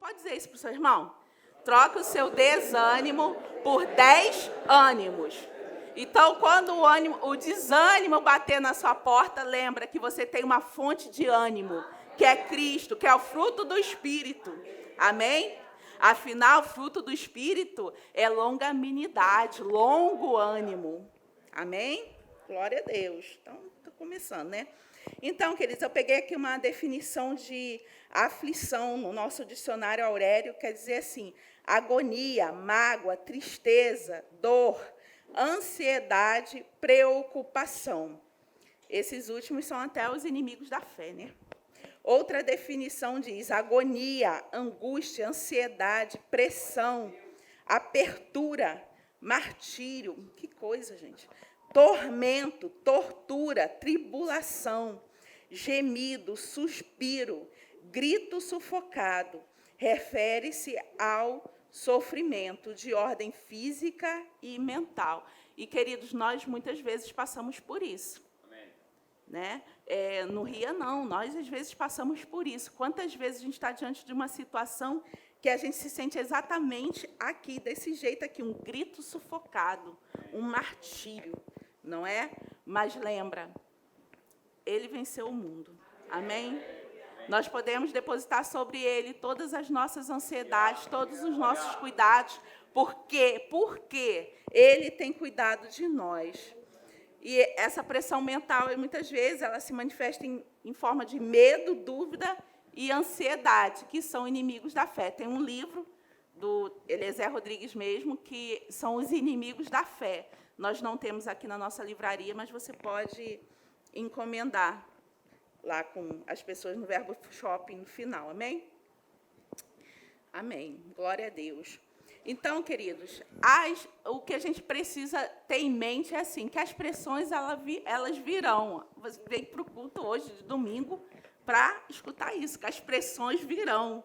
Pode dizer isso para o seu irmão? Troca o seu desânimo por 10 ânimos. Então, quando o desânimo bater na sua porta, lembra que você tem uma fonte de ânimo, que é Cristo, que é o fruto do Espírito. Amém? Afinal, o fruto do Espírito é longanimidade, longo ânimo. Amém? Glória a Deus. Então, estou começando, né? Então, queridos, eu peguei aqui uma definição de aflição no nosso dicionário Aurélio, quer dizer assim, agonia, mágoa, tristeza, dor, ansiedade, preocupação. Esses últimos são até os inimigos da fé, né? Outra definição diz agonia, angústia, ansiedade, pressão, apertura, martírio. Que coisa, gente. Tormento, tortura, tribulação, gemido, suspiro, grito sufocado. Refere-se ao sofrimento de ordem física e mental. E, queridos, nós muitas vezes passamos por isso. Amém. Né? Não ria, não. Nós, às vezes, passamos por isso. Quantas vezes a gente está diante de uma situação que a gente se sente exatamente aqui, desse jeito aqui, um grito sufocado, um martírio, não é? Mas lembra, ele venceu o mundo. Amém? Nós podemos depositar sobre ele todas as nossas ansiedades, todos os nossos cuidados. Por quê? Porque ele tem cuidado de nós. E essa pressão mental, muitas vezes, ela se manifesta em forma de medo, dúvida e ansiedade, que são inimigos da fé. Tem um livro do Eliezer Rodrigues mesmo, que são os inimigos da fé. Nós não temos aqui na nossa livraria, mas você pode encomendar lá com as pessoas no Verbo Shopping no final. Amém? Amém. Glória a Deus. Então, queridos, o que a gente precisa ter em mente é assim, que as pressões elas virão. Você veio para o culto hoje, de domingo, para escutar isso, que as pressões virão.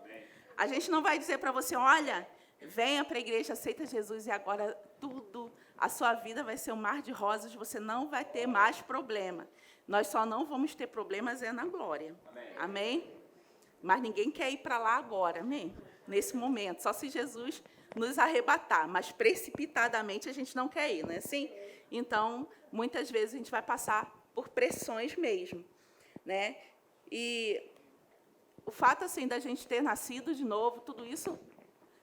A gente não vai dizer para você, olha, venha para a igreja, aceita Jesus e agora tudo, a sua vida vai ser um mar de rosas, você não vai ter mais problema. Nós só não vamos ter problemas na glória. Amém? Amém? Mas ninguém quer ir para lá agora, amém? Nesse momento, só se Jesus nos arrebatar, mas precipitadamente a gente não quer ir, não é assim? Então, muitas vezes a gente vai passar por pressões mesmo, né? E o fato assim da gente ter nascido de novo, tudo isso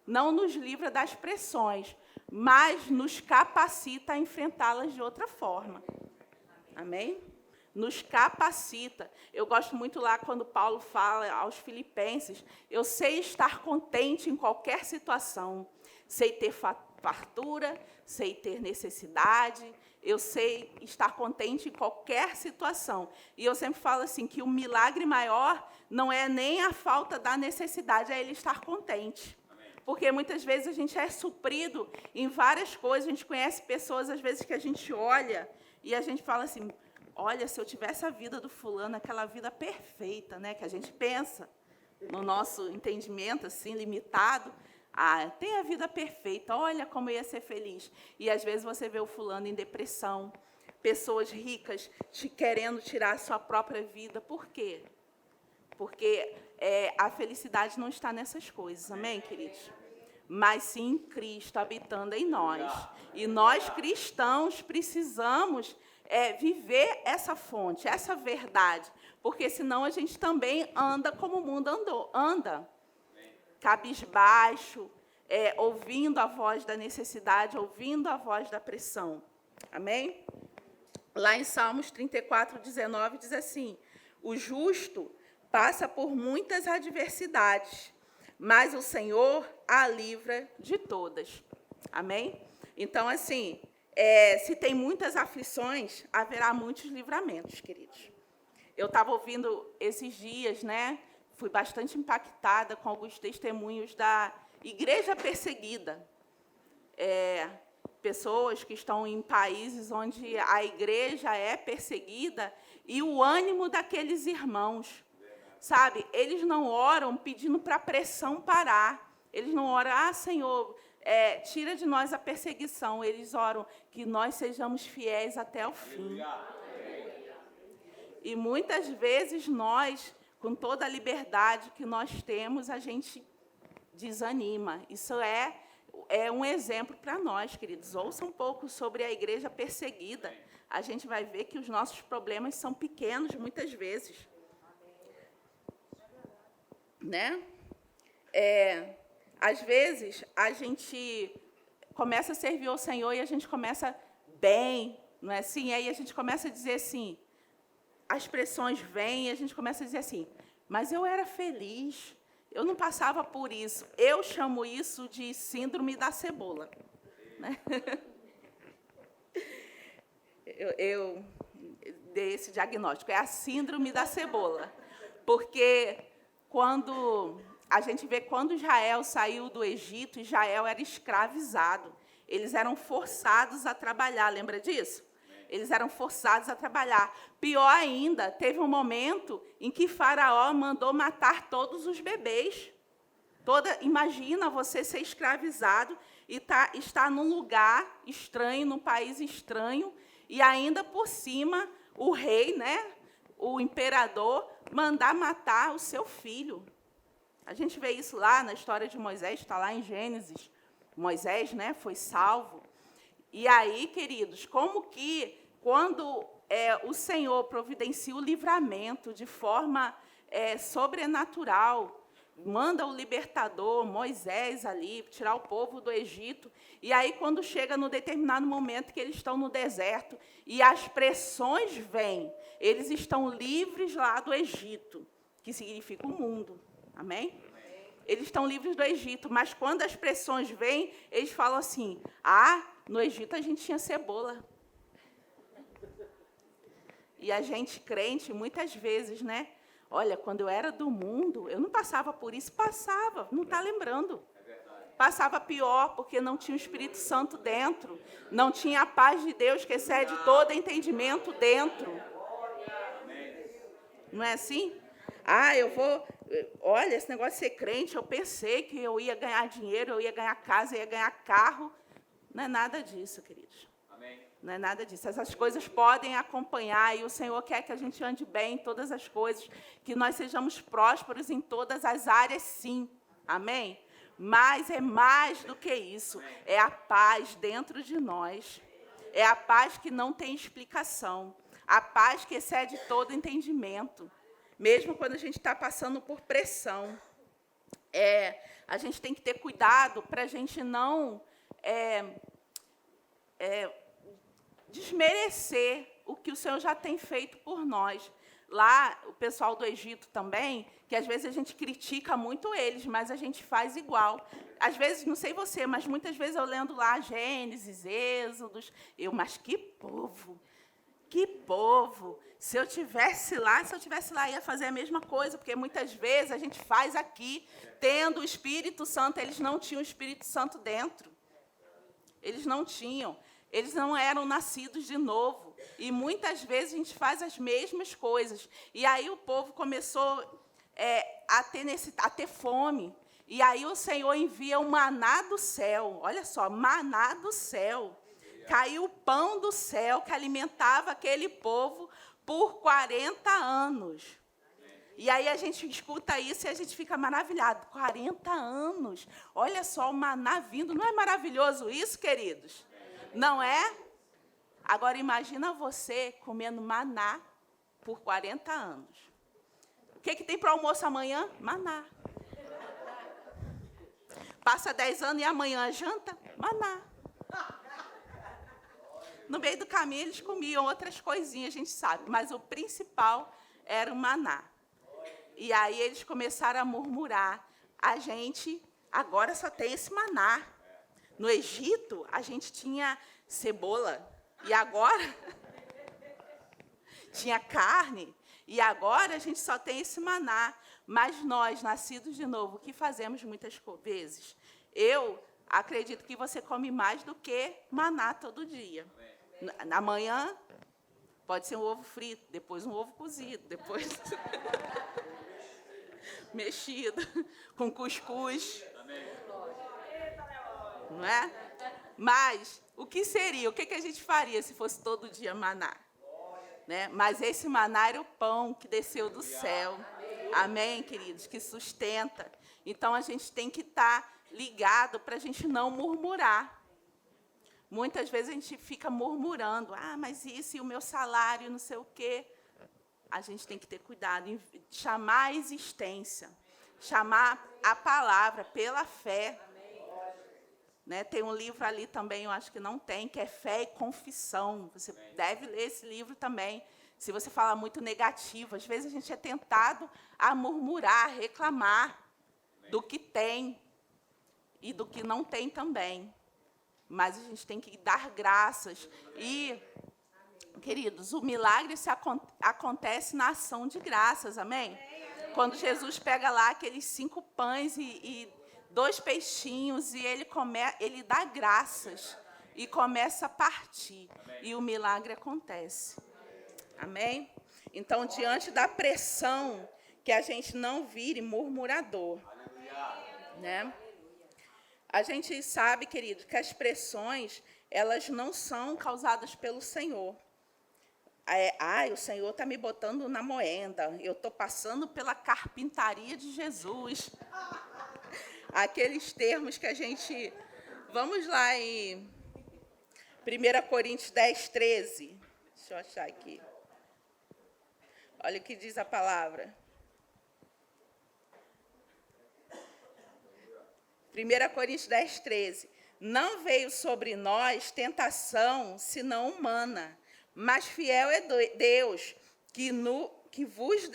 não nos livra das pressões, mas nos capacita a enfrentá-las de outra forma. Amém? Nos capacita. Eu gosto muito lá quando Paulo fala aos Filipenses, eu sei estar contente em qualquer situação, sei ter fartura, sei ter necessidade, eu sei estar contente em qualquer situação. E eu sempre falo assim, que o milagre maior não é nem a falta da necessidade, é ele estar contente. Porque muitas vezes a gente é suprido em várias coisas, a gente conhece pessoas, às vezes, que a gente olha e a gente fala assim, olha, se eu tivesse a vida do fulano, aquela vida perfeita, né, que a gente pensa, no nosso entendimento assim, limitado, tem a vida perfeita, olha como eu ia ser feliz. E, às vezes, você vê o fulano em depressão, pessoas ricas querendo tirar a sua própria vida. Por quê? Porque a felicidade não está nessas coisas, amém, queridos? Mas sim em Cristo, habitando em nós. E nós, cristãos, precisamos viver essa fonte, essa verdade, porque senão a gente também anda como o mundo anda. Cabisbaixo, ouvindo a voz da necessidade, ouvindo a voz da pressão. Amém? Lá em Salmos 34, 19, diz assim, o justo passa por muitas adversidades, mas o Senhor a livra de todas. Amém? Então, assim, se tem muitas aflições, haverá muitos livramentos, queridos. Eu estava ouvindo esses dias, né? Fui bastante impactada com alguns testemunhos da igreja perseguida. Pessoas que estão em países onde a igreja é perseguida e o ânimo daqueles irmãos. Sabe, eles não oram pedindo para a pressão parar. Eles não oram, Senhor, tira de nós a perseguição. Eles oram que nós sejamos fiéis até o fim. E muitas vezes nós, com toda a liberdade que nós temos, a gente desanima. Isso é um exemplo para nós, queridos. Ouça um pouco sobre a igreja perseguida. A gente vai ver que os nossos problemas são pequenos, muitas vezes. Né? Às vezes, a gente começa a servir ao Senhor e a gente começa bem, não é assim? Aí a gente começa a dizer assim, as pressões vêm e a gente começa a dizer assim, mas eu era feliz, eu não passava por isso. Eu chamo isso de síndrome da cebola. Né? Eu dei esse diagnóstico, é a síndrome da cebola. Porque quando a gente vê quando Israel saiu do Egito, Israel era escravizado. Eles eram forçados a trabalhar, lembra disso? Eles eram forçados a trabalhar. Pior ainda, teve um momento em que Faraó mandou matar todos os bebês. Imagina você ser escravizado e estar num lugar estranho, num país estranho, e ainda por cima o rei, né, o imperador, mandar matar o seu filho. A gente vê isso lá na história de Moisés, está lá em Gênesis. Moisés, né, foi salvo. E aí, queridos, como que quando o Senhor providencia o livramento de forma sobrenatural, manda o libertador, Moisés, ali, tirar o povo do Egito, e aí, quando chega no determinado momento que eles estão no deserto, e as pressões vêm, eles estão livres lá do Egito, que significa o mundo. Amém? Eles estão livres do Egito, mas quando as pressões vêm, eles falam assim, no Egito a gente tinha cebola. E a gente, crente, muitas vezes, né? Olha, quando eu era do mundo, eu não passava por isso, passava, não está lembrando. Passava pior, porque não tinha o Espírito Santo dentro, não tinha a paz de Deus que excede todo entendimento dentro. Não é assim? Olha, esse negócio de ser crente, eu pensei que eu ia ganhar dinheiro, eu ia ganhar casa, eu ia ganhar carro. Não é nada disso, queridos. Amém. Não é nada disso. Essas coisas podem acompanhar, e o Senhor quer que a gente ande bem em todas as coisas, que nós sejamos prósperos em todas as áreas, sim. Amém? Mas é mais do que isso. É a paz dentro de nós. É a paz que não tem explicação. A paz que excede todo entendimento. Mesmo quando a gente está passando por pressão. A gente tem que ter cuidado para a gente não desmerecer o que o Senhor já tem feito por nós. Lá, o pessoal do Egito também, que às vezes a gente critica muito eles, mas a gente faz igual. Às vezes, não sei você, mas muitas vezes eu lendo lá Gênesis, Êxodos, mas que povo! Que povo! Se eu tivesse lá, ia fazer a mesma coisa, porque muitas vezes a gente faz aqui, tendo o Espírito Santo, eles não tinham o Espírito Santo dentro. Eles não tinham. Eles não eram nascidos de novo. E muitas vezes a gente faz as mesmas coisas. E aí o povo começou a ter fome. E aí o Senhor envia o maná do céu. Olha só, maná do céu. Caiu o pão do céu que alimentava aquele povo por 40 anos. E aí a gente escuta isso e a gente fica maravilhado. 40 anos. Olha só o maná vindo. Não é maravilhoso isso, queridos? Não é? Agora, imagina você comendo maná por 40 anos. O que tem para o almoço amanhã? Maná. Passa 10 anos e amanhã janta? Maná. No meio do caminho, eles comiam outras coisinhas, a gente sabe, mas o principal era o maná. E aí eles começaram a murmurar. A gente agora só tem esse maná. No Egito, a gente tinha cebola. E agora tinha carne. E agora a gente só tem esse maná. Mas nós, nascidos de novo, o que fazemos muitas vezes? Eu acredito que você come mais do que maná todo dia. Na manhã, pode ser um ovo frito, depois um ovo cozido, depois mexido, com cuscuz. Não é? Mas, o que seria? O que a gente faria se fosse todo dia maná? Né? Mas esse maná era o pão que desceu do céu. Amém, queridos? Que sustenta. Então, a gente tem que estar ligado para a gente não murmurar. Muitas vezes a gente fica murmurando, mas isso e o meu salário, não sei o quê. A gente tem que ter cuidado em chamar a existência, chamar a palavra pela fé. Né? Tem um livro ali também, eu acho que não tem, que é Fé e Confissão. Você deve ler esse livro também. Se você fala muito negativo, às vezes a gente é tentado a murmurar, a reclamar do que tem e do que não tem também. Mas a gente tem que dar graças. E, queridos, o milagre acontece na ação de graças, amém? Quando Jesus pega lá aqueles 5 pães e 2 peixinhos, e ele dá graças e começa a partir. E o milagre acontece. Amém? Então, diante da pressão, que a gente não vire murmurador. Né? A gente sabe, querido, que as pressões, elas não são causadas pelo Senhor. O Senhor está me botando na moenda, eu estou passando pela carpintaria de Jesus. Aqueles termos que a gente... Vamos lá em 1 Coríntios 10, 13. Deixa eu achar aqui. Olha o que diz a palavra. 1 Coríntios 10, 13. Não veio sobre nós tentação, senão humana, mas fiel é Deus, que não vos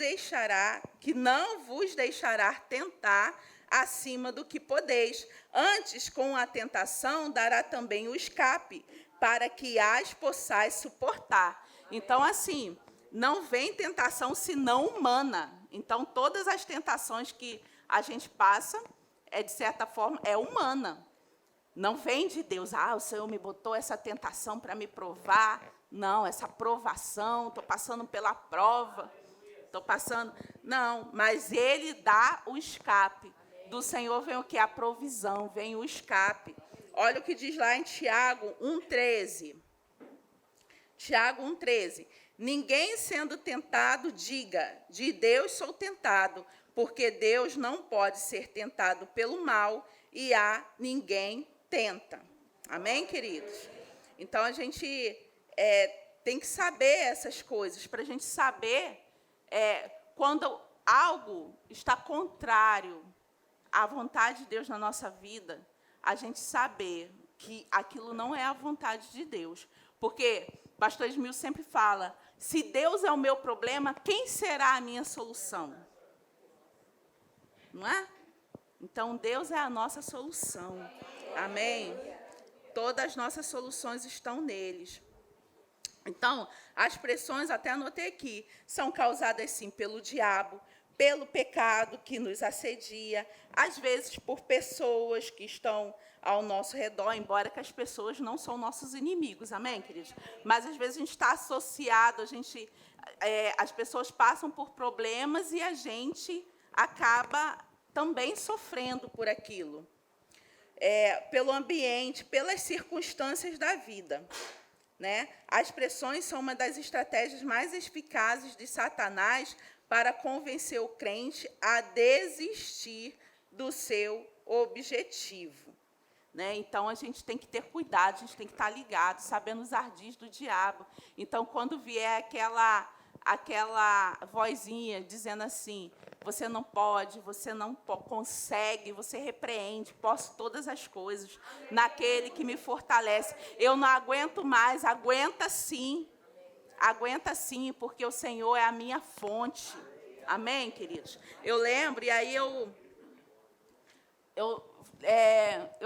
deixará tentar acima do que podeis. Antes, com a tentação, dará também o escape, para que as possais suportar. Então, assim, não vem tentação senão humana. Então, todas as tentações que a gente passa, de certa forma, é humana. Não vem de Deus, o Senhor me botou essa tentação para me provar. Não, essa provação, estou passando pela prova, estou passando... Não, mas Ele dá o escape. Do Senhor vem o quê? A provisão, vem o escape. Olha o que diz lá em Tiago 1,13. Tiago 1,13. Ninguém sendo tentado, diga, de Deus sou tentado, porque Deus não pode ser tentado pelo mal e a ninguém tenta. Amém, queridos? Então, a gente tem que saber essas coisas, para a gente saber quando algo está contrário à vontade de Deus na nossa vida, a gente saber que aquilo não é a vontade de Deus. Porque o pastor Edmil sempre fala, se Deus é o meu problema, quem será a minha solução? Não é? Então, Deus é a nossa solução. Amém? Todas as nossas soluções estão neles. Então, as pressões, até anotei aqui, são causadas, sim, pelo diabo, pelo pecado que nos assedia, às vezes por pessoas que estão ao nosso redor, embora que as pessoas não são nossos inimigos, amém, queridos? Mas, às vezes, a gente está associado, as pessoas passam por problemas e a gente acaba também sofrendo por aquilo. Pelo ambiente, pelas circunstâncias da vida. Né? As pressões são uma das estratégias mais eficazes de Satanás para convencer o crente a desistir do seu objetivo. Né? Então, a gente tem que ter cuidado, a gente tem que estar ligado, sabendo os ardis do diabo. Então, quando vier aquela vozinha dizendo assim, você não pode, você não consegue, você repreende, posso todas as coisas naquele que me fortalece. Eu não aguento mais, aguenta sim, porque o Senhor é a minha fonte. Amém, queridos? Eu lembro, e aí eu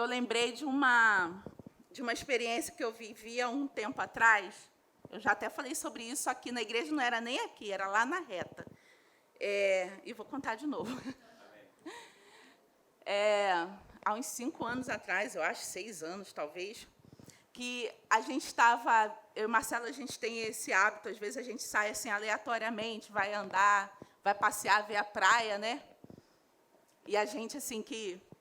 lembrei de uma experiência que eu vivi há um tempo atrás. Eu já até falei sobre isso aqui na igreja, não era nem aqui, era lá na reta. E vou contar de novo. Há uns 5 anos atrás, eu acho, 6 anos, talvez, que a gente estava... Eu e Marcelo, a gente tem esse hábito, às vezes a gente sai assim aleatoriamente, vai andar, vai passear, ver a praia, né? E a gente, assim,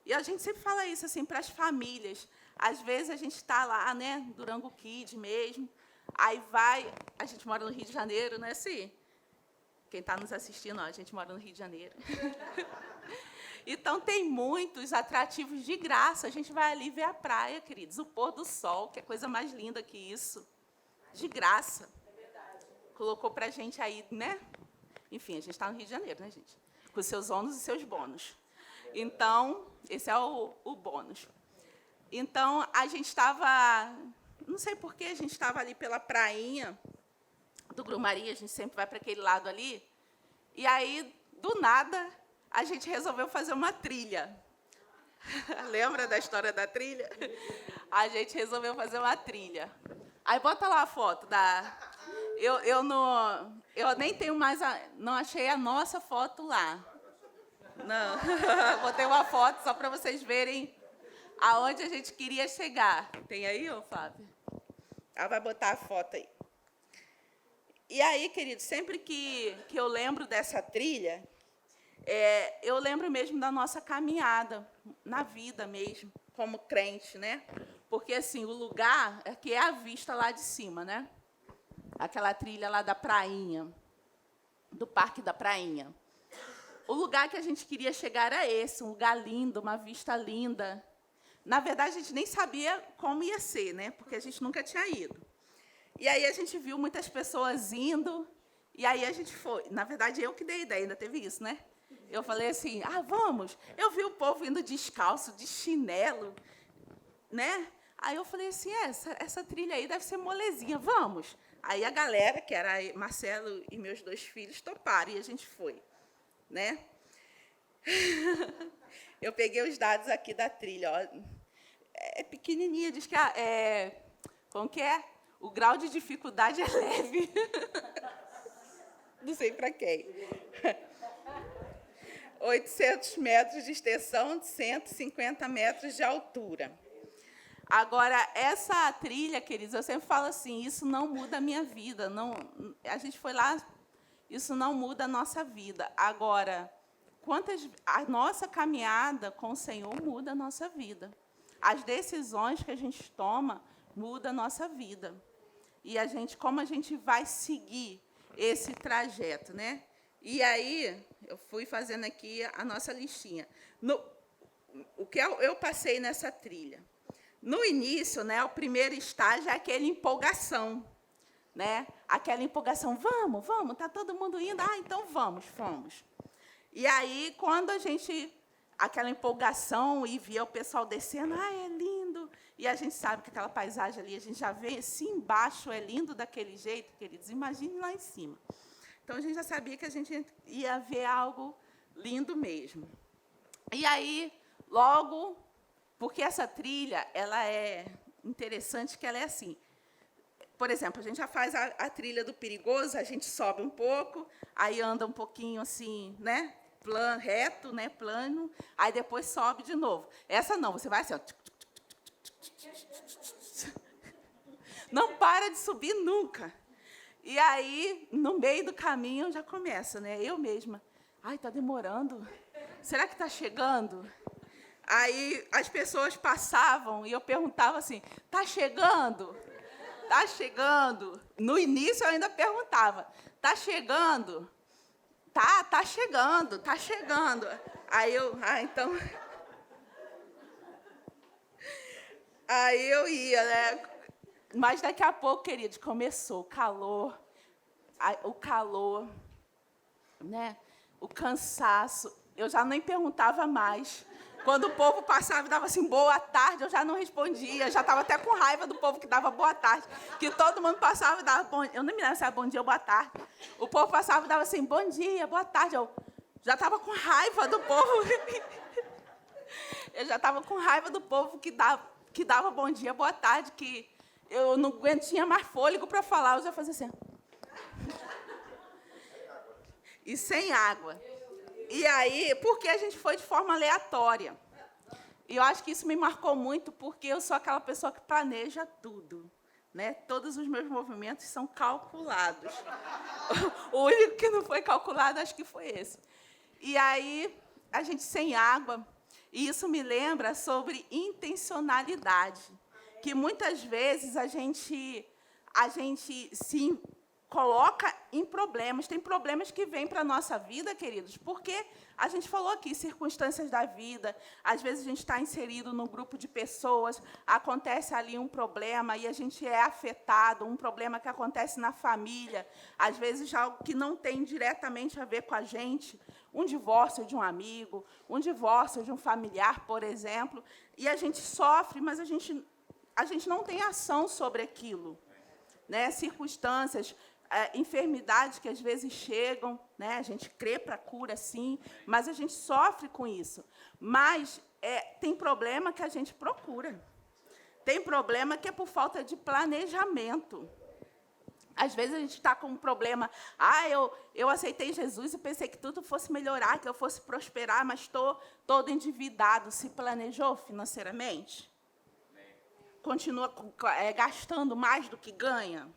E a gente sempre fala isso, assim, para as famílias. Às vezes, a gente está lá, né, Durango Kid mesmo, aí vai... A gente mora no Rio de Janeiro, não é assim? Quem está nos assistindo, a gente mora no Rio de Janeiro. Então, tem muitos atrativos de graça. A gente vai ali ver a praia, queridos, o pôr do sol, que é coisa mais linda que isso. De graça. Colocou para a gente aí, né? Enfim, a gente está no Rio de Janeiro, né, gente? Com seus ônus e seus bônus. Então, esse é o bônus. Então, a gente estava... Não sei por que a gente estava ali pela prainha do Grumari, a gente sempre vai para aquele lado ali. E aí, do nada, a gente resolveu fazer uma trilha. Lembra da história da trilha? A gente resolveu fazer uma trilha. Aí, bota lá a foto da... Eu nem tenho mais... Não achei a nossa foto lá. Não. Botei uma foto só para vocês verem aonde a gente queria chegar. Tem aí, ô Flávia? Ela vai botar a foto aí. E aí, querido, sempre que eu lembro dessa trilha, eu lembro mesmo da nossa caminhada, na vida mesmo, como crente, né? Porque, assim, o lugar que é a vista lá de cima, né? Aquela trilha lá da prainha, do Parque da Prainha. O lugar que a gente queria chegar era esse, um lugar lindo, uma vista linda. Na verdade, a gente nem sabia como ia ser, né? Porque a gente nunca tinha ido. E aí a gente viu muitas pessoas indo, e aí a gente foi. Na verdade, eu que dei a ideia, ainda teve isso, né? Eu falei assim, vamos. Eu vi o povo indo descalço, de chinelo, né? Aí eu falei assim, essa trilha aí deve ser molezinha, vamos. Aí a galera, que era Marcelo e meus 2 filhos, toparam, e a gente foi, né? Eu peguei os dados aqui da trilha, ó. É pequenininha, diz que como que é? O grau de dificuldade é leve. Não sei para quem. 800 metros de extensão, 150 metros de altura. Agora, essa trilha, queridos, eu sempre falo assim, isso não muda a minha vida. Não, a gente foi lá, isso não muda a nossa vida. Agora, a nossa caminhada com o Senhor muda a nossa vida. As decisões que a gente toma mudam a nossa vida. E como a gente vai seguir esse trajeto, né? E aí, eu fui fazendo aqui a nossa listinha. O que eu passei nessa trilha? No início, né, o primeiro estágio é aquela empolgação, né? Aquela empolgação, vamos, está todo mundo indo, então vamos, fomos. E aí, quando a gente, aquela empolgação e via o pessoal descendo, é lindo, e a gente sabe que aquela paisagem ali, a gente já vê, se embaixo é lindo daquele jeito, queridos, imagine lá em cima. Então, a gente já sabia que a gente ia ver algo lindo mesmo. E aí, logo, porque essa trilha, ela é interessante, que ela é assim. Por exemplo, a gente já faz a trilha do perigoso, a gente sobe um pouco, aí anda um pouquinho assim, né? Reto, né? Plano, aí depois sobe de novo. Essa não, você vai assim, ó. Não para de subir nunca. E aí, no meio do caminho, já começa, né? Eu mesma. Está demorando. Será que está chegando? Aí as pessoas passavam e eu perguntava assim, está chegando? Está chegando? No início eu ainda perguntava, está chegando? Tá chegando, está chegando. Aí eu, então... Aí eu ia, né? Mas daqui a pouco, queridos, começou o calor, né? O cansaço. Eu já nem perguntava mais. Quando o povo passava e dava assim, boa tarde, eu já não respondia. Já estava até com raiva do povo que dava boa tarde. Que todo mundo passava e dava bom dia. Eu não me lembro se era bom dia ou boa tarde. O povo passava e dava assim, bom dia, boa tarde. Eu já estava com raiva do povo. Eu já estava com raiva do povo que dava bom dia, boa tarde, que eu não tinha mais fôlego para falar. Eu já fazia assim. E sem água. E aí, porque a gente foi de forma aleatória. E eu acho que isso me marcou muito, porque eu sou aquela pessoa que planeja tudo, né? Todos os meus movimentos são calculados. O único que não foi calculado, acho que foi esse. E aí, a gente sem água, e isso me lembra sobre intencionalidade, que muitas vezes a gente coloca em problemas. Tem problemas que vêm para a nossa vida, queridos, porque a gente falou aqui, circunstâncias da vida, às vezes a gente está inserido num grupo de pessoas, acontece ali um problema e a gente é afetado, um problema que acontece na família, às vezes algo que não tem diretamente a ver com a gente, um divórcio de um amigo, um divórcio de um familiar, por exemplo, e a gente sofre, mas a gente não tem ação sobre aquilo, né? Circunstâncias, enfermidades que às vezes chegam, né? A gente crê para a cura, sim, mas a gente sofre com isso. Mas tem problema que a gente procura. Tem problema que é por falta de planejamento. Às vezes a gente está com um problema. Eu aceitei Jesus e pensei que tudo fosse melhorar, que eu fosse prosperar, mas estou todo endividado. Se planejou financeiramente? Continua gastando mais do que ganha?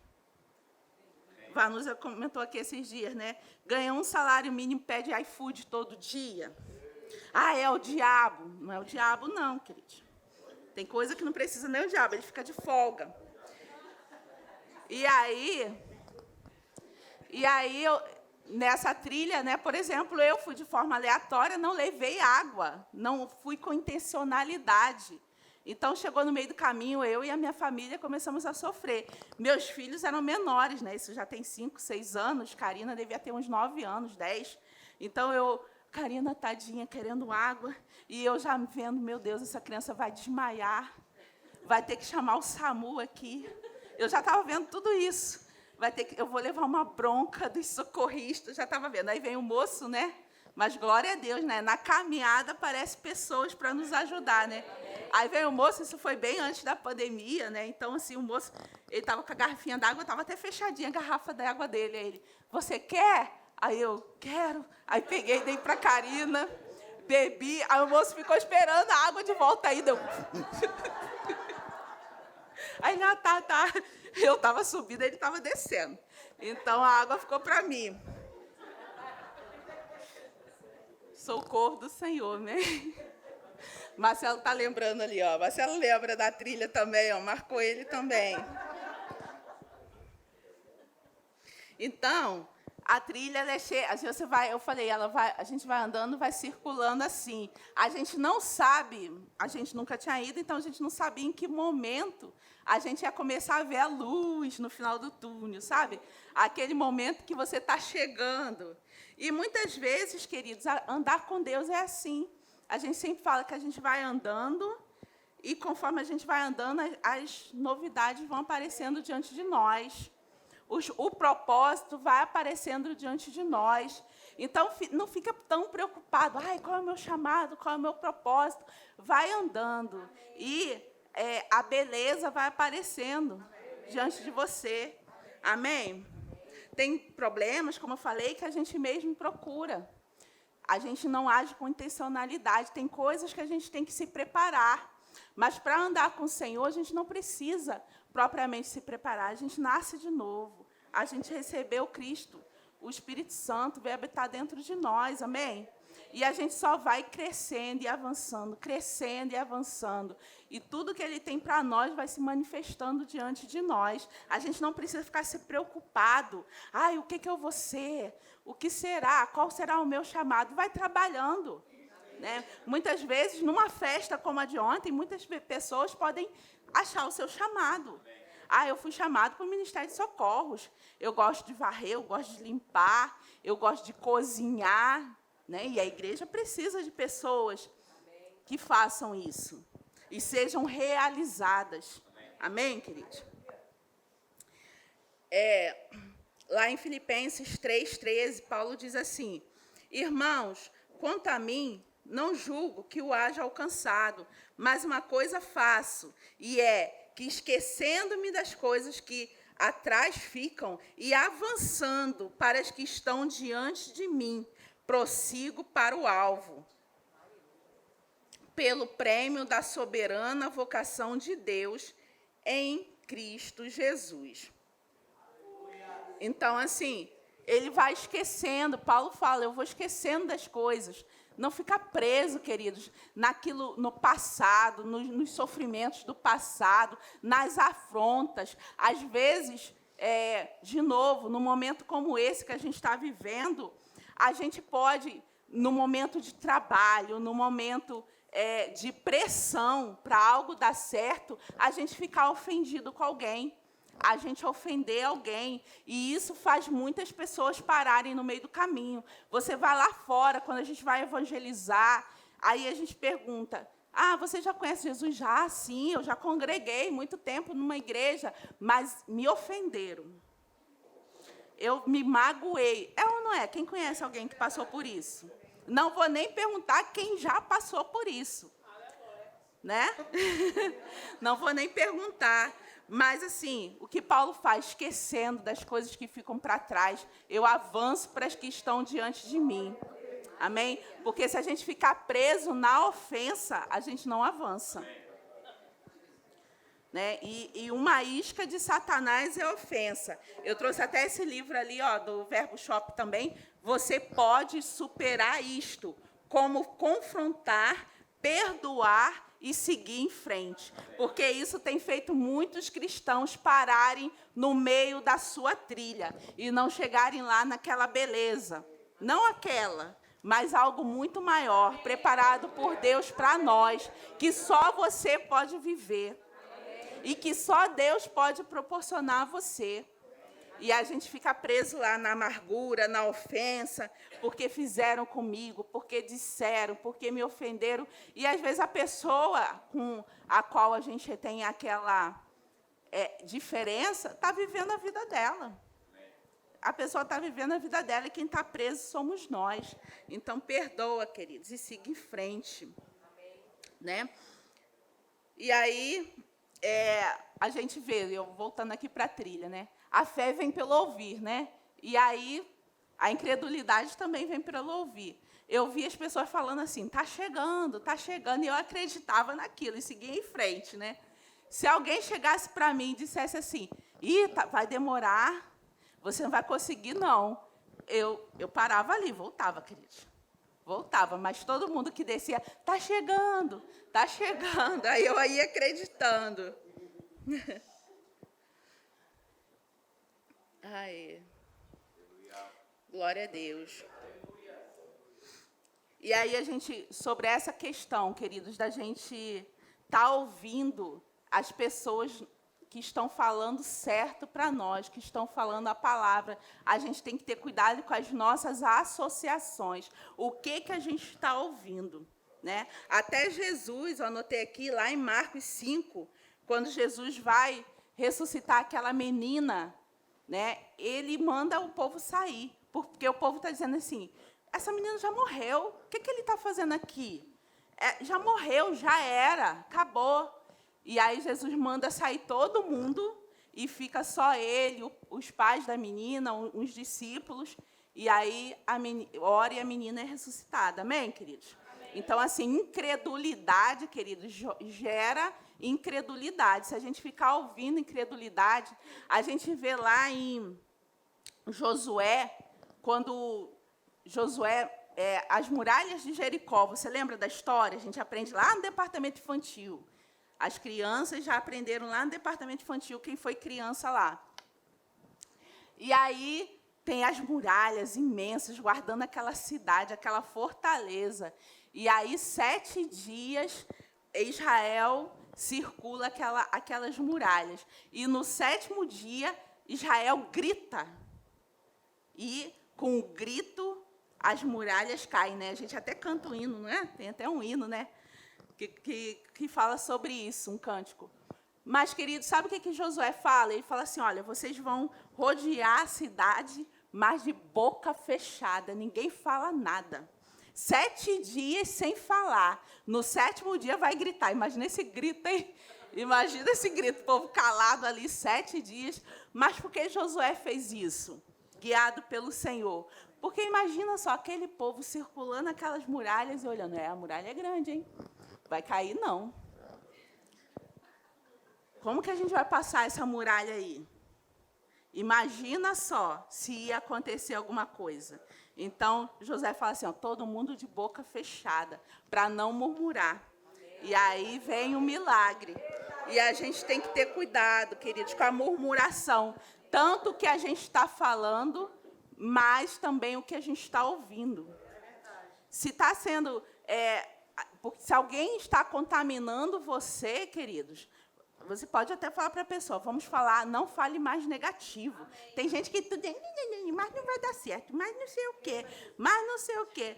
Vanusa comentou aqui esses dias, né? Ganha um salário mínimo, pede iFood todo dia. É o diabo. Não é o diabo, não, querido. Tem coisa que não precisa nem o diabo, ele fica de folga. E aí nessa trilha, né, por exemplo, eu fui de forma aleatória, não levei água, não fui com intencionalidade. Então, chegou no meio do caminho, eu e a minha família começamos a sofrer. Meus filhos eram menores, né? Isso já tem 5, 6 anos. Karina devia ter uns 9 anos, 10. Então, Karina, tadinha, querendo água. E eu já vendo, meu Deus, essa criança vai desmaiar. Vai ter que chamar o SAMU aqui. Eu já estava vendo tudo isso. Eu vou levar uma bronca dos socorristas. Já estava vendo. Aí vem o moço, né? Mas, glória a Deus, né? Na caminhada, aparecem pessoas para nos ajudar, né? Aí veio o moço, isso foi bem antes da pandemia, né? Então, assim, o moço, ele estava com a garrafinha d'água, estava até fechadinha a garrafa d'água dele. Aí ele, você quer? Aí eu, quero. Aí peguei, dei para a Karina, bebi. Aí o moço ficou esperando a água de volta aí, deu... Aí, tá. Eu estava subindo, ele estava descendo. Então, a água ficou para mim. Socorro do Senhor, né? Marcelo está lembrando ali, ó. Marcelo lembra da trilha também, ó. Marcou ele também. Então, a trilha ela é cheia. Eu falei, a gente vai andando, vai circulando assim. A gente não sabe, a gente nunca tinha ido, então a gente não sabia em que momento a gente ia começar a ver a luz no final do túnel, sabe? Aquele momento que você está chegando. E muitas vezes, queridos, andar com Deus é assim. A gente sempre fala que a gente vai andando e, conforme a gente vai andando, as novidades vão aparecendo diante de nós. O propósito vai aparecendo diante de nós. Então, não fica tão preocupado. Qual é o meu chamado? Qual é o meu propósito? Vai andando. E a beleza vai aparecendo diante de você. Amém? Tem problemas, como eu falei, que a gente mesmo procura. A gente não age com intencionalidade. Tem coisas que a gente tem que se preparar. Mas, para andar com o Senhor, a gente não precisa propriamente se preparar. A gente nasce de novo. A gente recebeu Cristo. O Espírito Santo veio habitar dentro de nós. Amém? E a gente só vai crescendo e avançando, crescendo e avançando. E tudo que Ele tem para nós vai se manifestando diante de nós. A gente não precisa ficar se preocupado. O que eu vou ser? O que será? Qual será o meu chamado? Vai trabalhando. Né? Muitas vezes, numa festa como a de ontem, muitas pessoas podem achar o seu chamado. Eu fui chamado para o Ministério de Socorros. Eu gosto de varrer, eu gosto de limpar, eu gosto de cozinhar. Né? E a igreja precisa de pessoas que façam isso e sejam realizadas. Amém, queridos? Lá em Filipenses 3,13, Paulo diz assim: irmãos, quanto a mim, não julgo que o haja alcançado, mas uma coisa faço, e é que, esquecendo-me das coisas que atrás ficam e avançando para as que estão diante de mim, prossigo para o alvo, pelo prêmio da soberana vocação de Deus em Cristo Jesus. Então, assim, ele vai esquecendo. Paulo fala, eu vou esquecendo das coisas. Não ficar preso, queridos, no passado, nos sofrimentos do passado, nas afrontas. Às vezes, de novo, num momento como esse que a gente está vivendo, a gente pode, no momento de trabalho, no momento de pressão para algo dar certo, a gente ficar ofendido com alguém, a gente ofender alguém, e isso faz muitas pessoas pararem no meio do caminho. Você vai lá fora, quando a gente vai evangelizar, aí a gente pergunta: você já conhece Jesus? Já, sim, eu já congreguei muito tempo numa igreja, mas me ofenderam. Eu me magoei. É ou não é? Quem conhece alguém que passou por isso? Não vou nem perguntar quem já passou por isso. Né? Não vou nem perguntar. Mas, assim, o que Paulo faz, esquecendo das coisas que ficam para trás, eu avanço para as que estão diante de mim. Amém? Porque se a gente ficar preso na ofensa, a gente não avança. Né? E uma isca de Satanás é ofensa. Eu trouxe até esse livro ali, do Verbo Shop também. Você pode superar isto, como confrontar, perdoar e seguir em frente. Porque isso tem feito muitos cristãos pararem no meio da sua trilha e não chegarem lá naquela beleza. Não aquela, mas algo muito maior, preparado por Deus para nós, que só você pode viver. E que só Deus pode proporcionar a você. E a gente fica preso lá na amargura, na ofensa, porque fizeram comigo, porque disseram, porque me ofenderam. E, às vezes, a pessoa com a qual a gente tem aquela diferença está vivendo a vida dela. A pessoa está vivendo a vida dela e quem está preso somos nós. Então, perdoa, queridos, e siga em frente. Né? E aí, a gente vê, eu voltando aqui para a trilha, né? A fé vem pelo ouvir, né? E aí, a incredulidade também vem pelo ouvir. Eu vi as pessoas falando assim, está chegando, e eu acreditava naquilo e seguia em frente, né? Se alguém chegasse para mim e dissesse assim, vai demorar, você não vai conseguir, não. Eu parava ali, voltava, queridos. Voltava, mas todo mundo que descia, está chegando. Aí eu ia acreditando. Ai, glória a Deus. E aí a gente, sobre essa questão, queridos, da gente estar ouvindo as pessoas que estão falando certo para nós, que estão falando a palavra, a gente tem que ter cuidado com as nossas associações. O que a gente está ouvindo? Né? Até Jesus, eu anotei aqui, lá em Marcos 5, quando Jesus vai ressuscitar aquela menina, né, ele manda o povo sair, porque o povo está dizendo assim, essa menina já morreu, o que ele está fazendo aqui? Já morreu, já era, acabou. E aí Jesus manda sair todo mundo e fica só ele, os pais da menina, os discípulos, e aí ora e a menina é ressuscitada. Amém, queridos? Amém. Então, assim, incredulidade, queridos, gera incredulidade. Se a gente ficar ouvindo incredulidade, a gente vê lá em Josué, quando Josué, as muralhas de Jericó, você lembra da história? A gente aprende lá no departamento infantil. As crianças já aprenderam lá no departamento infantil, quem foi criança lá. E aí tem as muralhas imensas, guardando aquela cidade, aquela fortaleza. E aí, 7 dias, Israel circula aquelas muralhas. E no 7º dia, Israel grita. E, com o grito, as muralhas caem. Né? A gente até canta um hino, não é? Tem até um hino, né? Que fala sobre isso, um cântico. Mas, queridos, sabe o que Josué fala? Ele fala assim, olha, vocês vão rodear a cidade, mas de boca fechada, ninguém fala nada. 7 dias sem falar. No 7º dia vai gritar. Imagina esse grito, hein? Imagina esse grito, o povo calado ali 7 dias. Mas por que Josué fez isso? Guiado pelo Senhor. Porque imagina só, aquele povo circulando aquelas muralhas e olhando, a muralha é grande, hein? Vai cair, não. Como que a gente vai passar essa muralha aí? Imagina só se ia acontecer alguma coisa. Então, José fala assim, todo mundo de boca fechada, para não murmurar. E aí vem o milagre. E a gente tem que ter cuidado, queridos, com a murmuração. tanto o que a gente está falando, mas também o que a gente está ouvindo. Se está sendo... porque se alguém está contaminando você, queridos, você pode até falar para a pessoa, vamos falar, não fale mais negativo. Tem gente que tudo, mas não vai dar certo, mas não sei o quê, mas não sei o quê.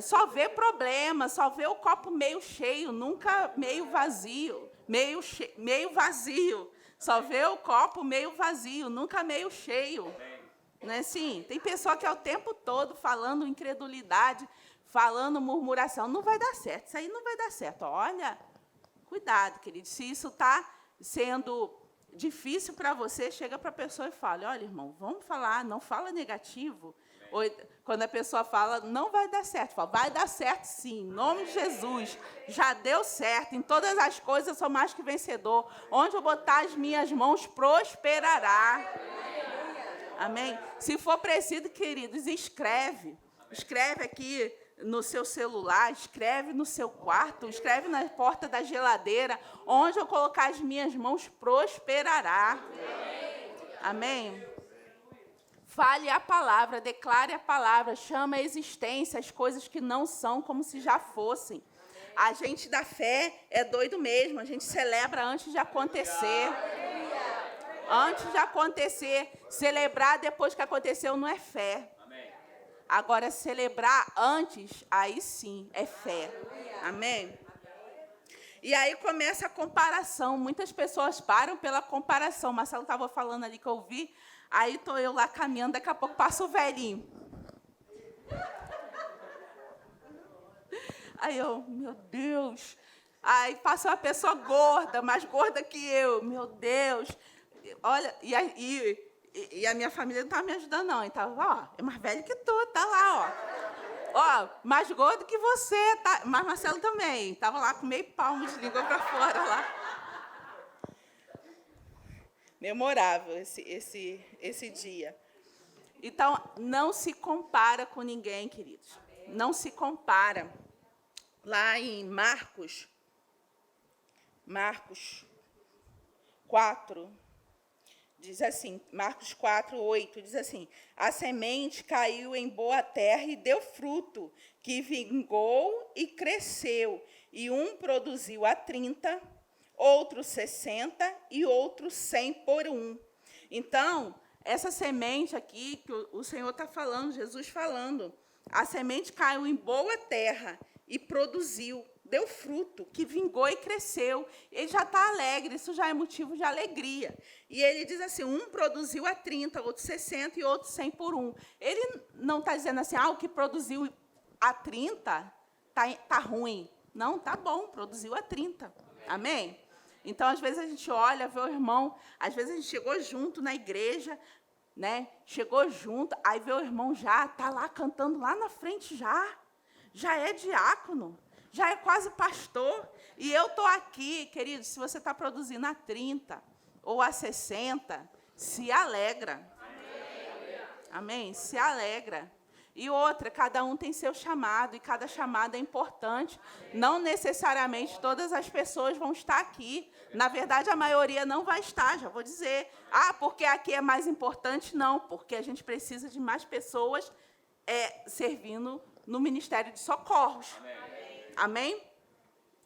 Só vê problema, só vê o copo meio cheio, nunca meio vazio, meio vazio. Só vê o copo meio vazio, nunca meio cheio. Não é assim? Tem pessoa que é o tempo todo falando incredulidade, falando murmuração. Não vai dar certo, isso aí não vai dar certo. Olha, cuidado, querido. Se isso está sendo difícil para você, chega para a pessoa e fala, olha, irmão, vamos falar, não fala negativo. Ou, quando a pessoa fala, não vai dar certo, fala, vai dar certo sim, em nome de Jesus, já deu certo, em todas as coisas eu sou mais que vencedor, onde eu botar as minhas mãos, prosperará. Amém? Se for preciso, queridos, escreve aqui no seu celular, escreve no seu quarto, escreve na porta da geladeira, onde eu colocar as minhas mãos, prosperará. Amém? Fale a palavra, declare a palavra, chame a existência as coisas que não são como se já fossem. A gente da fé é doido mesmo, a gente celebra antes de acontecer. Antes de acontecer, celebrar depois que aconteceu não é fé. Agora, celebrar antes, aí sim, é fé. Amém? E aí começa a comparação. Muitas pessoas param pela comparação. Marcelo estava falando ali que eu vi. Aí estou eu lá caminhando, daqui a pouco passa o velhinho. Aí eu, meu Deus. Aí passa uma pessoa gorda, mais gorda que eu. Meu Deus. Olha, e a minha família não estava me ajudando, não. Então, ó, é mais velho que tu, tá lá, ó. Ó, mais gordo que você, tá? Mas Marcelo também. Estava lá com meio palmo de língua para fora lá. Memorável esse dia. Então, não se compara com ninguém, queridos. Não se compara. Lá em Marcos 4, diz assim, Marcos 4, 8, diz assim, a semente caiu em boa terra e deu fruto, que vingou e cresceu, e um produziu a 30, outro 60 e outro 100 por um. Então, essa semente aqui, que o Senhor está falando, Jesus falando, a semente caiu em boa terra e produziu, deu fruto, que vingou e cresceu. Ele já está alegre, isso já é motivo de alegria. E ele diz assim, um produziu a 30, outro 60 e outro 100 por um. Ele não está dizendo assim, o que produziu a 30 tá ruim. Não, tá bom, produziu a 30. Amém? Então, às vezes, a gente olha, vê o irmão, às vezes a gente chegou junto na igreja, né? Chegou junto, aí vê o irmão já, está lá cantando lá na frente já é diácono, já é quase pastor, e eu estou aqui, querido, se você está produzindo a 30 ou a 60, se alegra. Amém? Se alegra. E outra, cada um tem seu chamado, e cada chamado é importante. Não necessariamente todas as pessoas vão estar aqui. Na verdade, a maioria não vai estar, já vou dizer. Porque aqui é mais importante? Não, porque a gente precisa de mais pessoas servindo no Ministério de Socorros. Amém?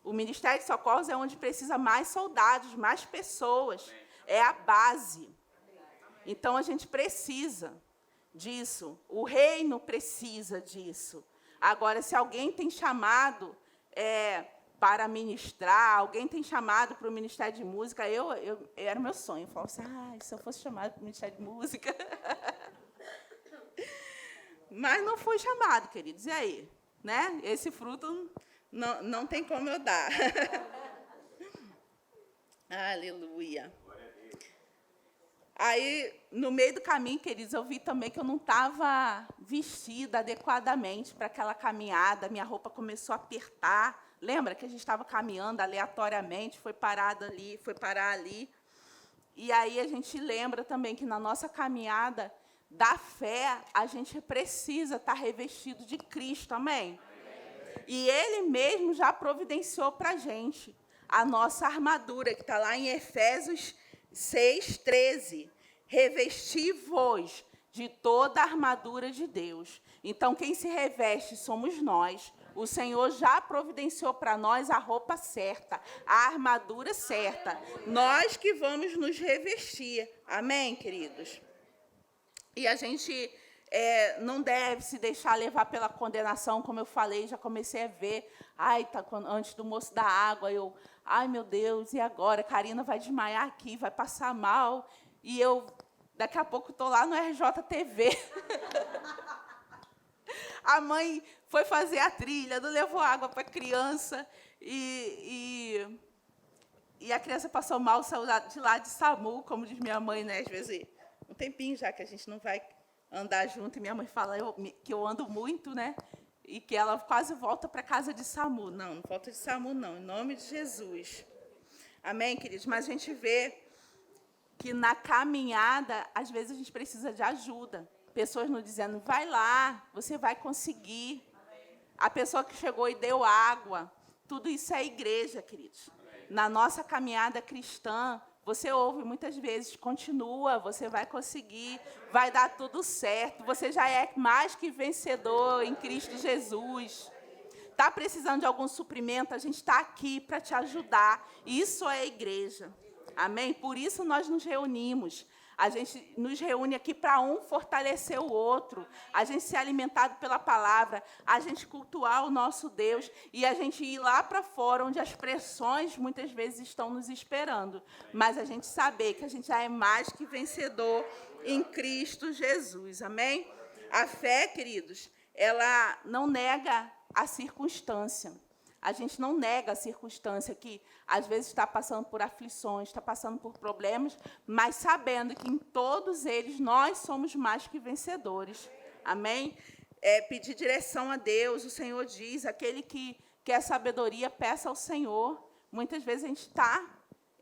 O Ministério de Socorros é onde precisa mais soldados, mais pessoas. É a base. Então, a gente precisa disso. O reino precisa disso. Agora, se alguém tem chamado para ministrar, alguém tem chamado para o Ministério de Música, era o meu sonho. Eu falava assim, se eu fosse chamado para o Ministério de Música. Mas não fui chamado, queridos. E aí? Né? Esse fruto não tem como eu dar. Aleluia. Aí, no meio do caminho, queridos, eu vi também que eu não estava vestida adequadamente para aquela caminhada. Minha roupa começou a apertar. Lembra que a gente estava caminhando aleatoriamente, foi parar ali. E aí a gente lembra também que na nossa caminhada da fé, a gente precisa estar revestido de Cristo, amém? E Ele mesmo já providenciou para a gente a nossa armadura, que está lá em Efésios 6, 13. revesti-vos de toda a armadura de Deus. Então, quem se reveste somos nós. O Senhor já providenciou para nós a roupa certa, a armadura certa. Nós que vamos nos revestir. Amém, queridos? E a gente não deve se deixar levar pela condenação, como eu falei, já comecei a ver. Antes do moço da água, ai, meu Deus, e agora? Karina vai desmaiar aqui, vai passar mal. E daqui a pouco, estou lá no RJTV. A mãe foi fazer a trilha, não levou água para a criança, e a criança passou mal, saiu de lá de SAMU, como diz minha mãe, né? Às vezes, um tempinho já que a gente não vai andar junto, e minha mãe fala que eu ando muito, né? E que ela quase volta para casa de SAMU. Não volta de SAMU, não, em nome de Jesus. Amém, queridos? Mas a gente vê que na caminhada, às vezes, a gente precisa de ajuda. Pessoas nos dizendo, vai lá, você vai conseguir. A pessoa que chegou e deu água. Tudo isso é igreja, queridos. Na nossa caminhada cristã, você ouve muitas vezes, continua, você vai conseguir, vai dar tudo certo. Você já é mais que vencedor em Cristo Jesus. Está precisando de algum suprimento? A gente está aqui para te ajudar. Isso é igreja. Amém? Por isso nós nos reunimos. A gente nos reúne aqui para um fortalecer o outro, a gente ser alimentado pela palavra, a gente cultuar o nosso Deus e a gente ir lá para fora, onde as pressões muitas vezes estão nos esperando. Mas a gente saber que a gente já é mais que vencedor em Cristo Jesus. Amém? A fé, queridos, ela não nega a circunstância. A gente não nega a circunstância que, às vezes, está passando por aflições, está passando por problemas, mas sabendo que em todos eles nós somos mais que vencedores. Amém? Pedir direção a Deus, o Senhor diz, aquele que quer sabedoria, peça ao Senhor. Muitas vezes a gente está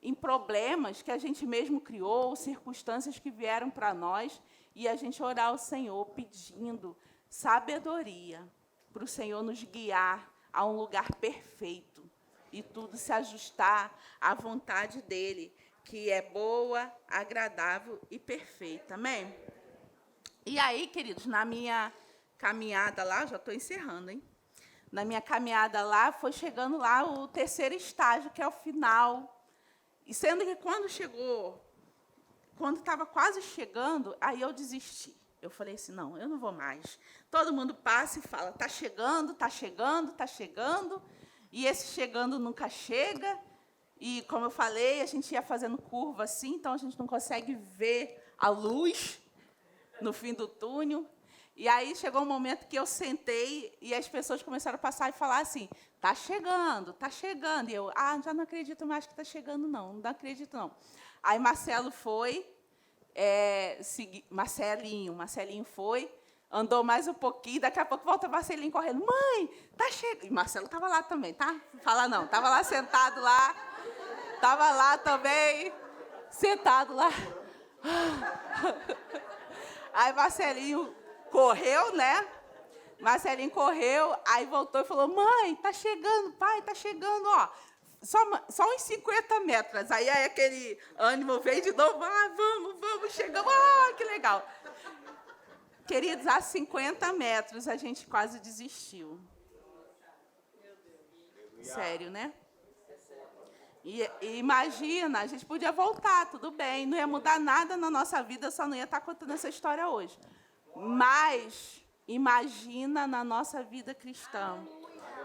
em problemas que a gente mesmo criou, circunstâncias que vieram para nós, e a gente orar ao Senhor pedindo sabedoria para o Senhor nos guiar a um lugar perfeito e tudo se ajustar à vontade dele, que é boa, agradável e perfeita. Amém? E aí, queridos, na minha caminhada lá, já estou encerrando, hein? Na minha caminhada lá, foi chegando lá o terceiro estágio, que é o final. E sendo que quando estava quase chegando, aí eu desisti. Eu falei assim, não, eu não vou mais. Todo mundo passa e fala, está chegando, está chegando, está chegando. E esse chegando nunca chega. E, como eu falei, a gente ia fazendo curva assim, então a gente não consegue ver a luz no fim do túnel. E aí chegou um momento que eu sentei e as pessoas começaram a passar e falar assim, está chegando, está chegando. E eu, já não acredito mais que está chegando, não acredito, não. Aí Marcelo foi... Marcelinho foi, andou mais um pouquinho, daqui a pouco volta Marcelinho correndo, mãe, tá chegando. E Marcelo estava lá também, tá? Não fala não, estava lá sentado lá, estava lá também, sentado lá. Aí Marcelinho correu, né? Marcelinho correu, aí voltou e falou, mãe, tá chegando, pai, tá chegando, ó. Só uns 50 metros. Aí aquele ânimo veio de novo. Vamos, chegamos. Que legal. Queridos, a 50 metros a gente quase desistiu. Sério, né? E imagina, a gente podia voltar, tudo bem. Não ia mudar nada na nossa vida, eu só não ia estar contando essa história hoje. Mas imagina na nossa vida cristã.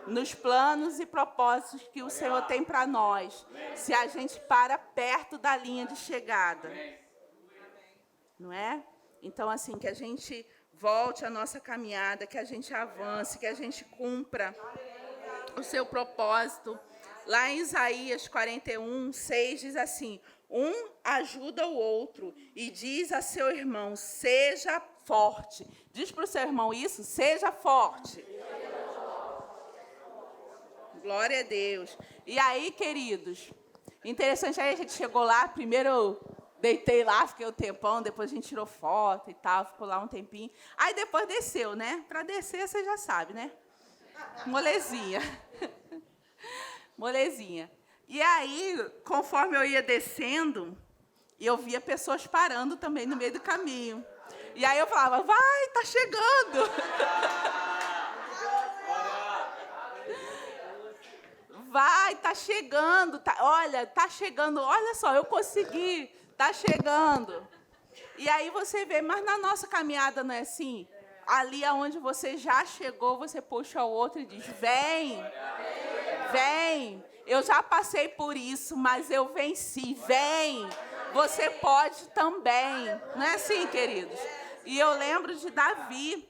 Nos planos e propósitos que o Senhor tem para nós, se a gente para perto da linha de chegada. Não é? Então, assim, que a gente volte à nossa caminhada, que a gente avance, que a gente cumpra o seu propósito. Lá em Isaías 41, 6, diz assim, um ajuda o outro e diz a seu irmão, seja forte. Diz para o seu irmão isso, seja forte. Glória a Deus. E aí, queridos, interessante, aí a gente chegou lá, primeiro eu deitei lá, fiquei um tempão, depois a gente tirou foto e tal, ficou lá um tempinho. Aí depois desceu, né? Para descer, você já sabe, né? Molezinha. Molezinha. E aí, conforme eu ia descendo, E eu via pessoas parando também no meio do caminho. E aí eu falava, vai, tá chegando. Vai, tá chegando. Olha, tá chegando. Olha só, eu consegui. Tá chegando. E aí você vê, mas na nossa caminhada não é assim? Ali aonde você já chegou, você puxa o outro e diz, vem, vem. Eu já passei por isso, mas eu venci. Vem, você pode também. Não é assim, queridos? E eu lembro de Davi.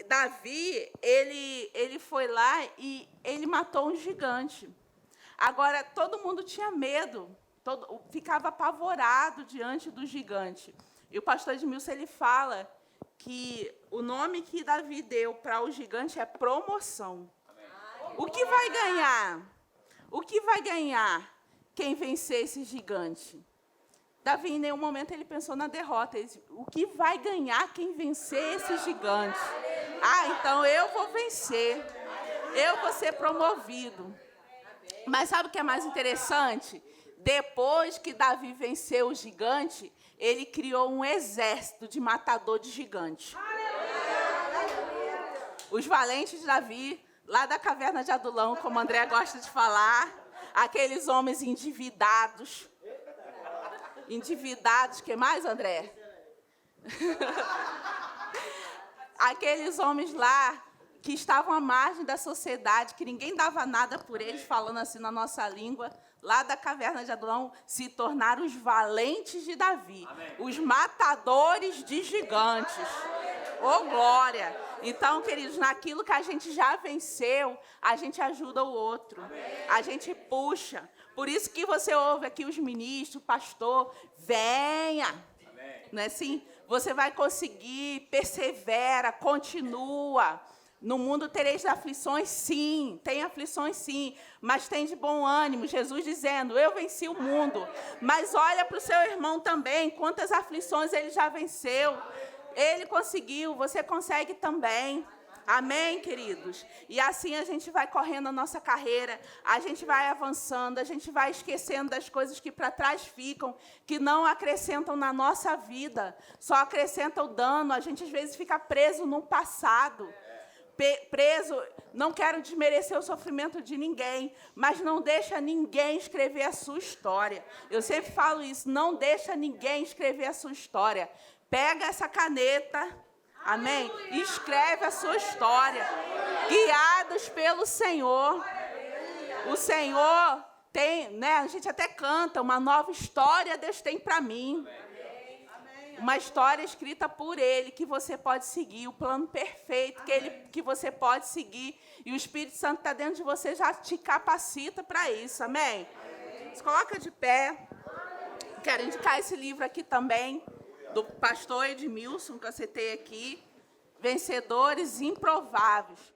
Davi, ele foi lá e ele matou um gigante. Agora, todo mundo tinha medo, ficava apavorado diante do gigante. E o pastor Edmilson, ele fala que o nome que Davi deu para o gigante é promoção. O que vai ganhar? O que vai ganhar quem vencer esse gigante? Davi, em nenhum momento, ele pensou na derrota. Ele disse, o que vai ganhar quem vencer esse gigante? Ah, então eu vou vencer. Eu vou ser promovido. Mas sabe o que é mais interessante? Depois que Davi venceu o gigante, ele criou um exército de matador de gigante. Os valentes de Davi, lá da caverna de Adulão, como André gosta de falar, aqueles homens endividados. Endividados, que mais, André? Aqueles homens lá que estavam à margem da sociedade, que ninguém dava nada por eles, falando assim na nossa língua, lá da caverna de Adulão, se tornaram os valentes de Davi, os matadores de gigantes. Ô, glória! Então, queridos, naquilo que a gente já venceu, a gente ajuda o outro, a gente puxa. Por isso que você ouve aqui os ministros, o pastor, venha. Não é assim? Você vai conseguir, persevera, continua. No mundo tereis aflições, sim. Tem aflições, sim. Mas tem de bom ânimo. Jesus dizendo, eu venci o mundo. Mas olha para o seu irmão também, quantas aflições ele já venceu. Ele conseguiu, você consegue também. Amém, queridos? E assim a gente vai correndo a nossa carreira, a gente vai avançando, a gente vai esquecendo das coisas que para trás ficam, que não acrescentam na nossa vida, só acrescentam dano. A gente às vezes fica preso no passado. Preso, não quero desmerecer o sofrimento de ninguém, mas não deixa ninguém escrever a sua história. Eu sempre falo isso, não deixa ninguém escrever a sua história. Pega essa caneta, amém? E escreve a sua história, guiados pelo Senhor. O Senhor tem, né? A gente até canta, uma nova história Deus tem para mim. Uma história escrita por Ele, que você pode seguir, o plano perfeito que você pode seguir. E o Espírito Santo está dentro de você, já te capacita para isso, amém? Se coloca de pé. Quero indicar esse livro aqui também, do pastor Edmilson, que eu citei aqui, Vencedores Improváveis.